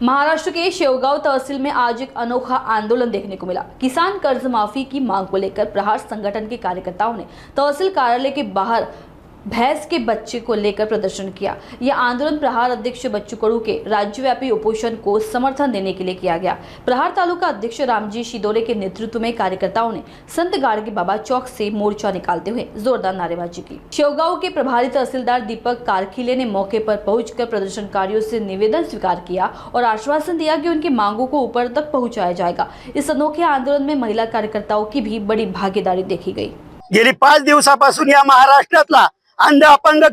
महाराष्ट्र के शेवगांव तहसील में आज एक अनोखा आंदोलन देखने को मिला। किसान कर्ज माफी की मांग को लेकर प्रहार संगठन के कार्यकर्ताओं ने तहसील कार्यालय के बाहर भैंस के बच्चे को लेकर प्रदर्शन किया। यह आंदोलन प्रहार अध्यक्ष बच्चू कडू के राज्यव्यापी उपोषण को समर्थन देने के लिए किया गया। प्रहार तालुका अध्यक्ष रामजी शिदोरे के नेतृत्व में कार्यकर्ताओं ने संत गाड़गे बाबा चौक से मोर्चा निकालते हुए जोरदार नारेबाजी की। शेवगांव के प्रभारी तहसीलदार दीपक कारखिले ने मौके पर पहुंचकर प्रदर्शनकारियों से निवेदन स्वीकार किया और आश्वासन दिया कि उनकी मांगों को ऊपर तक पहुंचाया जाएगा। इस अनोखे आंदोलन में महिला कार्यकर्ताओं की भी बड़ी भागीदारी देखी गई। गेली 5 दिवसापासून या महाराष्ट्रातला अंध अपंग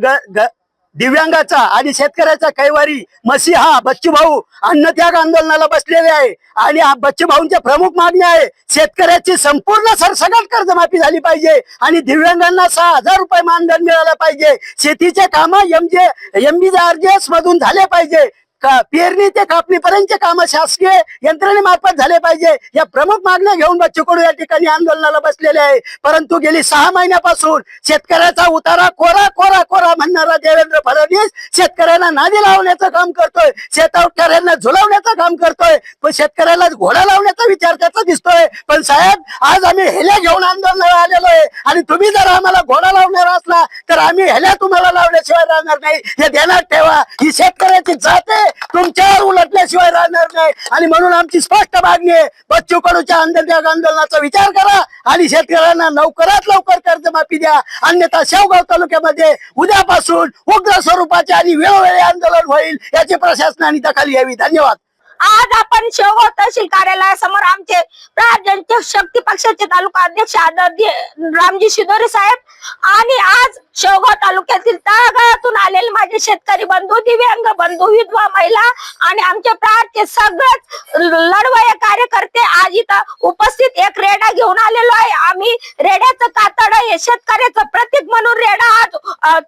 दिव्यांगाचा आणि शेतकऱ्याचा कैवारी मसीहा बच्चूभाऊ अन्नत्याग आंदोलनाला बसलेले आहे आणि बच्चूभाऊंच्या प्रमुख मागण्या आहे शेतकऱ्याची संपूर्ण सरसकट कर्जमाफी झाली पाहिजे आणि दिव्यांगांना 6,000 रुपये मानधन मिळालं पाहिजे। शेतीचे काम MBJRGS मधून झाले पाहिजे। पेरणी ते कापणीपर्यंतचे काम शासकीय यंत्रणेमार्फत झाले पाहिजे। या प्रमुख मागण्या घेऊन बच्चू कडू या ठिकाणी आंदोलनाला बसलेले आहे। परंतु गेली 6 महिन्यापासून शेतकऱ्याचा उतारा कोरा कोरा कोरा म्हणणारा देवेंद्र फडणवीस शेतकऱ्यांना नादी लावण्याचं काम करतोय, शेतकऱ्यांना झुलवण्याचं काम करतोय, पण शेतकऱ्याला घोडा लावण्याचा विचार त्याचा दिसतोय। पण साहेब, आज आम्ही हेल्या घेऊन आंदोलनाला आलेलो आहे आणि तुम्ही जर आम्हाला घोडा लावणार असला तर आम्ही हेल्या तुम्हाला लावल्याशिवाय राहणार नाही, हे ध्यानात ठेवा। ही शेतकऱ्याची जात आहे, तुमच्यावर उलटल्याशिवाय राहणार नाही आणि म्हणून आमची स्पष्ट मागणी आहे, बच्चू कडूच्या अन्नत्याग आंदोलनाचा विचार करा आणि शेतकऱ्यांना लवकरात लवकर कर्जमाफी द्या, अन्यथा शेवगाव तालुक्यामध्ये उद्यापासून उग्र स्वरूपाचे आणि वेळोवेळी आंदोलन होईल, याची प्रशासनाने दखल घ्यावी। धन्यवाद। आज आपण शेवगाव तहसील कार्यालयासमोर आमचे जनशक्ती शक्ती पक्षाचे तालुका अध्यक्ष आदरणीय रामजी शिदोरे साहेब आणि आज शेवगाव तालुक्यातील तळागाळातून आलेले माझे शेतकरी बंधू, दिव्यांग बंधू, विधवा महिला आणि आमचे प्रांतचे सगळेच लढवय्ये कार्यकर्ते आज इथं उपस्थित एक रेडा घेऊन आलेलो आहे। आम्ही रेड्याचं कातड हे शेतकऱ्याचं प्रतीक म्हणून रेडा आज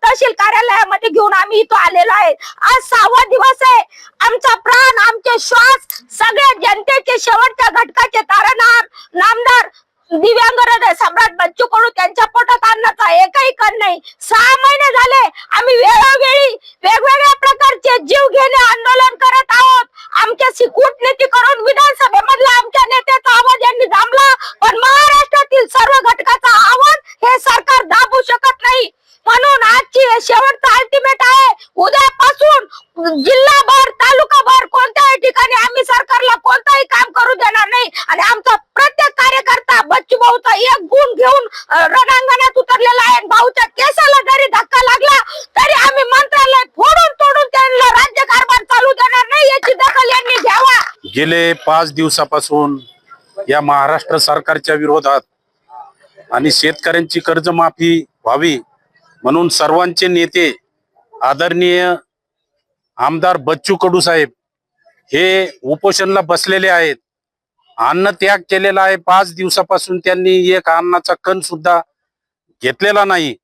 तहसील कार्यालयामध्ये घेऊन आम्ही इथं आलेलो आहे। आज 6वा दिवस आहे। आमचा प्राण, आमचे श्वास सगळ्या जनतेचे शेवटच्या घटकाचे तारणहार नामदार दिव्यांग हृदय सम्राट बच्चू कडू त्यांच्या पोटात अन्नाचा एकही कण नाही। 6 महिने झाले आम्ही वेळोवेळी वेगवेगळ्या प्रकारचे जीव घेणे आंदोलन करत आहोत। आमच्याशी कूटनीती करून विधानसभेमधला आमच्या नेत्याचा आवाज यांनी दाबला, पण महाराष्ट्रातील सर्व घटकाचा आवाज हे सरकार दाबू शकत नाही। म्हणून आजची शेवटचा अल्टिमेट आहे। उद्यापासून जिल्हाभर तालुकाभर कोणत्याही ठिकाणी आम्ही सरकारला कोणताही काम करू देणार नाही आणि आमचा प्रत्येक कार्यकर्ता बच्चू भाऊचा एक गुण घेऊन रणांगणात उतरलेला आहे। भाऊच्या केसाला जरी धक्का लागला तरी आम्ही मंत्रालय फोडून तोडून त्यांना राज्यकारभार चालू देणार नाही, याची दखल यांनी घ्यावा। गेले 5 दिवसापासून या महाराष्ट्र सरकारच्या विरोधात आणि शेतकऱ्यांची कर्जमाफी व्हावी म्हणून सर्वांचे नेते आदरणीय आमदार बच्चू कडू साहेब हे उपोषणला बसलेले आहेत। अन्न त्याग केलेला आहे। 5 दिवसापासून त्यांनी एक अन्नाचा कण सुद्धा घेतलेला नाही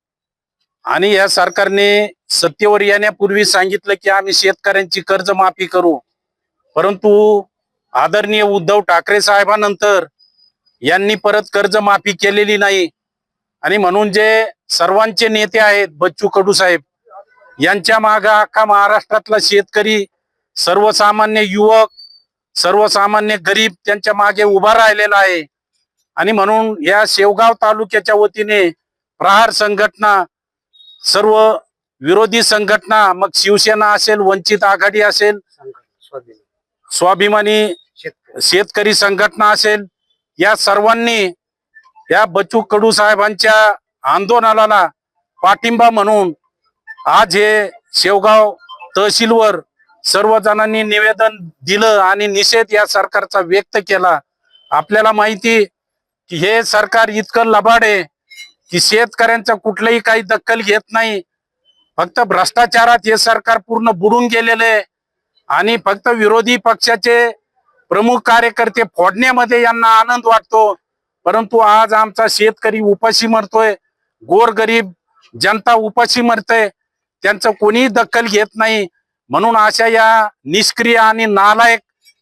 आणि या सरकारने सत्तेवर येण्यापूर्वी सांगितलं की आम्ही शेतकऱ्यांची कर्जमाफी करू, परंतु आदरणीय उद्धव ठाकरे साहेबांनंतर यांनी परत कर्जमाफी केलेली नाही आणि म्हणून जे सर्वांचे नेते आहेत बच्चू कडू साहेब यांच्या मागे अख्खा महाराष्ट्रातला शेतकरी, सर्वसामान्य युवक, सर्वसामान्य गरीब त्यांच्या मागे उभा राहिलेला आहे आणि म्हणून या शेवगाव तालुक्याच्या वतीने प्रहार संघटना, सर्व विरोधी संघटना, मग शिवसेना असेल, वंचित आघाडी असेल, स्वाभिमानी शेतकरी संघटना असेल, या सर्वांनी या बच्चू कडू साहेबांच्या आंदोलनाला पाठिंबा म्हणून आज हे शेवगाव तहसीलवर सर्व जणांनी निवेदन दिलं आणि निषेध या सरकारचा व्यक्त केला। आपल्याला माहिती की हे सरकार इतकं लबाड आहे की शेतकऱ्यांचा कुठलंही काही दखल घेत नाही। फक्त भ्रष्टाचारात हे सरकार पूर्ण बुडून गेलेले आहे आणि फक्त विरोधी पक्षाचे प्रमुख कार्यकर्ते फोडण्यामध्ये यांना आनंद वाटतो। परंतु आज आमचा शेतकरी उपाशी मरतोय, गोरगरीब जनता उपाशी मरते, त्यांचं कोणीही दखल घेत नाही। म्हणून अशा या निष्क्रिय आणि नालायक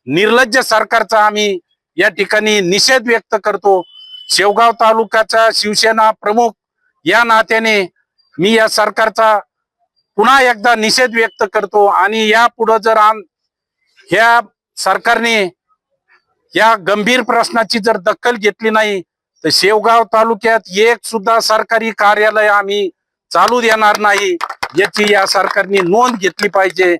निर्लज्ज सरकारचा आम्ही या ठिकाणी निषेध व्यक्त करतो। शेवगाव तालुक्याचा शिवसेना प्रमुख या नात्याने मी या सरकारचा पुन्हा एकदा निषेध व्यक्त करतो आणि यापुढे जर ह्या सरकारने या गंभीर प्रश्नाची जर दखल घेतली नाही तर शेवगाव तालुक्यात एक सुद्धा सरकारी कार्यालय आम्ही चालू देणार नाही, याची या सरकारने नोंद घेतली पाहिजे.